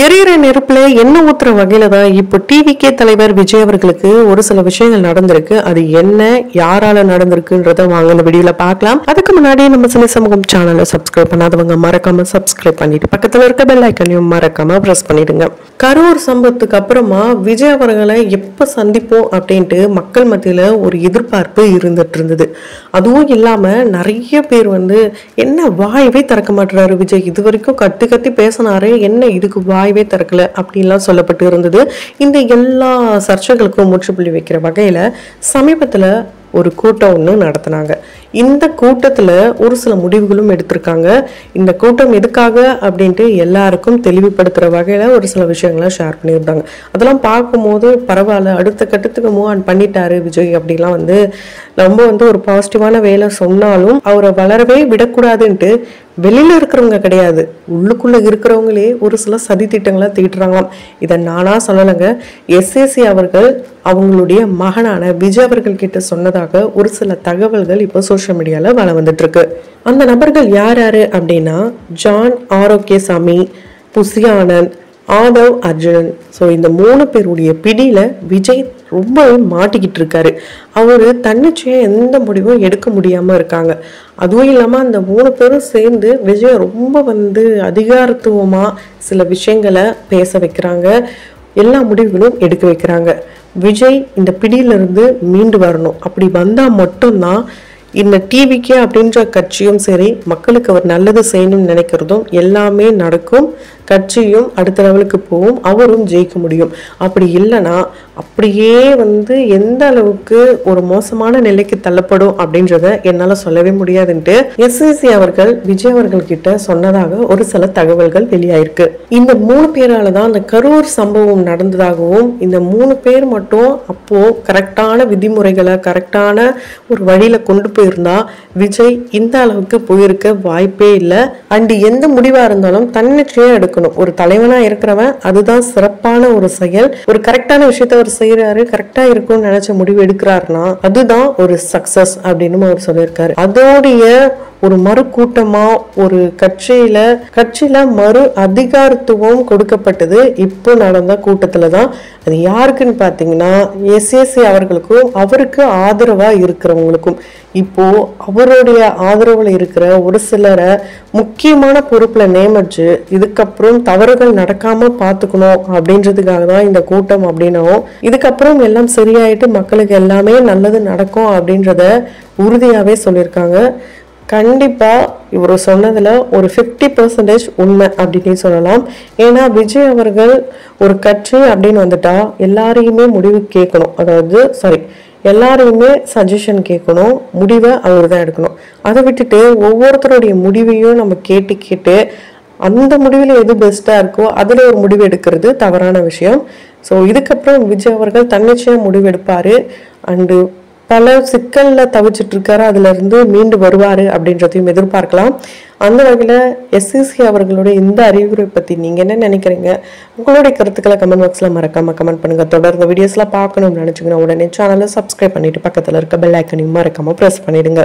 எரியிற நெருப்புல எண்ணெய் ஊத்துற வகையில தான் இப்போ டிவிகே தலைவர் விஜய் அவர்களுக்கு ஒரு சில விஷயங்கள் நடந்திருக்கு. அது என்ன, யாரால நடந்திருக்குன்றத வாங்க இந்த வீடியோல பார்க்கலாம். அதுக்கு முன்னாடி நம்ம சினி சமூகம் சேனலை சப்ஸ்கிரைப் பண்ணாதவங்க மறக்காம சப்ஸ்கிரைப் பண்ணிட்டு பக்கத்துல இருக்க பெல் ஐக்கனையும் மறக்காம பிரஸ் பண்ணிடுங்க. கரூர் சம்பவத்துக்கு அப்புறமா விஜய் அவர்களை எப்ப சந்திப்போம் அப்படின்ட்டு மக்கள் மத்தியில ஒரு எதிர்பார்ப்பு இருந்துட்டு இருந்தது. அதுவும் இல்லாம நிறைய பேர் என்ன வாயவே திறக்க மாட்டாரு விஜய், இது வரைக்கும் கத்தி கத்தி பேசினாரு, என்ன இதுக்கு வாயவே திறக்கல அப்படின்லாம் சொல்லப்பட்டு இருந்தது. இந்த எல்லா சர்ச்சைகளுக்கும் முற்றுப்புள்ளி வைக்கிற வகையில சமீபத்துல ஒரு கூட்டம் ஒன்று நடத்தினாங்க. இந்த கூட்டத்துல ஒரு சில முடிவுகளும் எடுத்திருக்காங்க. இந்த கூட்டம் எதுக்காக அப்படின்ட்டு எல்லாருக்கும் தெளிவுபடுத்துற வகையில ஒரு சில விஷயங்களை ஷேர் பண்ணியிருந்தாங்க. அதெல்லாம் பார்க்கும்போது பரவாயில்ல, அடுத்த கட்டத்துக்கு மூவ் ஆன் பண்ணிட்டாரு விஜய் அப்படிலாம் ரொம்ப ஒரு பாசிட்டிவான வேலை சொன்னாலும் அவரை வளரவே விடக்கூடாதுன்ட்டு வெளியில இருக்கிறவங்க கிடையாது, உள்ளுக்குள்ள இருக்கிறவங்களே ஒரு சில சதி திட்டங்களை தீட்டுறாங்களாம். இதை நானா சொல்லலைங்க, எஸ்ஏசி அவர்கள் அவங்களுடைய மகனான விஜய் அவர்கள் கிட்ட சொன்னதாக ஒரு சில தகவல்கள் இப்போ சோசியல் மீடியால வள வந்துட்டு இருக்கு. அந்த நபர்கள் யார் யாரு அப்படின்னா ஜான் ஆரோக்கியசாமி, புசி ஆனந்த், ஆதவ் அர்ஜுனன். ஸோ இந்த 3 பேருடைய பிடியில விஜய் ரொம்பவே மாட்டிக்கிட்டு இருக்காரு. அவரு தன்னிச்சையா எந்த முடிவும் எடுக்க முடியாம இருக்காங்க. அதுவும் இல்லாம அந்த 3 பேரும் சேர்ந்து விஜய் ரொம்ப அதிகாரத்துவமா சில விஷயங்களை பேச வைக்கிறாங்க, எல்லா முடிவுகளும் எடுக்க வைக்கிறாங்க. விஜய் இந்த பிடியிலிருந்து மீண்டு வரணும். அப்படி வந்தா மட்டும்தான் இந்த டிவிகே அப்படின்ற கட்சியும் சரி, மக்களுக்கு அவர் நல்லது செய்யணும்னு நினைக்கிறதும் எல்லாமே நடக்கும். கட்சியும் அடுத்த லெவலுக்கு போகும், அவரும் ஜெயிக்க முடியும். அப்படி இல்லைன்னா அப்படியே எந்த அளவுக்கு ஒரு மோசமான நிலைக்கு தள்ளப்படும் அப்படின்றத என்னால சொல்லவே முடியாதுன்ட்டு எஸ்எஸ்சி அவர்கள் விஜய் அவர்கள் கிட்ட சொன்னதாக ஒரு சில தகவல்கள் வெளியாயிருக்கு. இந்த 3 பேரால தான் அந்த கரூர் சம்பவம் நடந்ததாகவும், இந்த 3 பேர் மட்டும் அப்போ கரெக்டான விதிமுறைகளை கரெக்டான ஒரு வழியில கொண்டு போயிருந்தா விஜய் இந்த அளவுக்கு போயிருக்க வாய்ப்பே இல்லை. அண்ட் எந்த முடிவா இருந்தாலும் தன்னிச்சையா எடுக்கணும். ஒரு தலைவனா இருக்கிறவன் அதுதான் சிறப்பான ஒரு செயல். ஒரு கரெக்டான விஷயத்த அவர் செய்யறாரு, கரெக்டா இருக்கும்னு நினைச்ச முடிவு எடுக்கிறாருன்னா அதுதான் ஒரு சக்சஸ் அப்படின்னு அவர் சொல்லியிருக்காரு. அதோடைய ஒரு மறு கூட்டமா ஒரு கட்சியில மறு அதிகாரத்துவம் கொடுக்கப்பட்டது இப்போ நடந்த கூட்டத்துலதான். அது யாருக்குன்னு பாத்தீங்கன்னா எஸ்ஏசி அவர்களுக்கும் அவருக்கு ஆதரவா இருக்கிறவங்களுக்கும். இப்போ அவருடைய ஆதரவுல இருக்கிற ஒரு சிலரை முக்கியமான பொறுப்புல நியமிச்சு இதுக்கப்புறம் தவறுகள் நடக்காம பாத்துக்கணும் அப்படின்றதுக்காக தான் இந்த கூட்டம் அப்படின்னும், இதுக்கப்புறம் எல்லாம் சரியாயிட்டு மக்களுக்கு எல்லாமே நல்லது நடக்கும் அப்படின்றத உறுதியாவே சொல்லியிருக்காங்க. கண்டிப்பா இவர் சொன்னதுல ஒரு 50% உண்மை அப்படின்னு சொல்லலாம். ஏன்னா விஜய் அவர்கள் ஒரு கட்சி அப்படின்னு வந்துட்டா எல்லாரையுமே முடிவு கேட்கணும், எல்லாரையுமே சஜஷன் கேட்கணும், முடிவை அவர் தான் எடுக்கணும். அதை விட்டுட்டு ஒவ்வொருத்தருடைய முடிவையும் நம்ம கேட்டு அந்த முடிவில் எது பெஸ்டா இருக்கோ அதுல ஒரு முடிவு எடுக்கிறது தவறான விஷயம். ஸோ இதுக்கப்புறம் விஜய் அவர்கள் தன்னிச்சையா முடிவு எடுப்பாரு. அண்டு பல சிக்கல்ல தவிச்சிட்டு இருக்காரு, அதுல இருந்து மீண்டு வருவாரு அப்படின்றதையும் எதிர்பார்க்கலாம். அந்த வகையில எஸ்சிசி அவர்களுடைய இந்த அறிவுரை பத்தி நீங்க என்ன நினைக்கிறீங்க? உங்களுடைய கருத்துக்களை கமெண்ட் பாக்ஸ்ல மறக்காம கமெண்ட் பண்ணுங்க. தொடர்ந்து வீடியோஸ்லாம் பார்க்கணும்னு நினைச்சீங்கன்னா உடனே சேனலை சப்ஸ்கிரைப் பண்ணிட்டு பக்கத்துல இருக்க பெல் ஐக்கனையும் மறக்காம பிரஸ் பண்ணிடுங்க.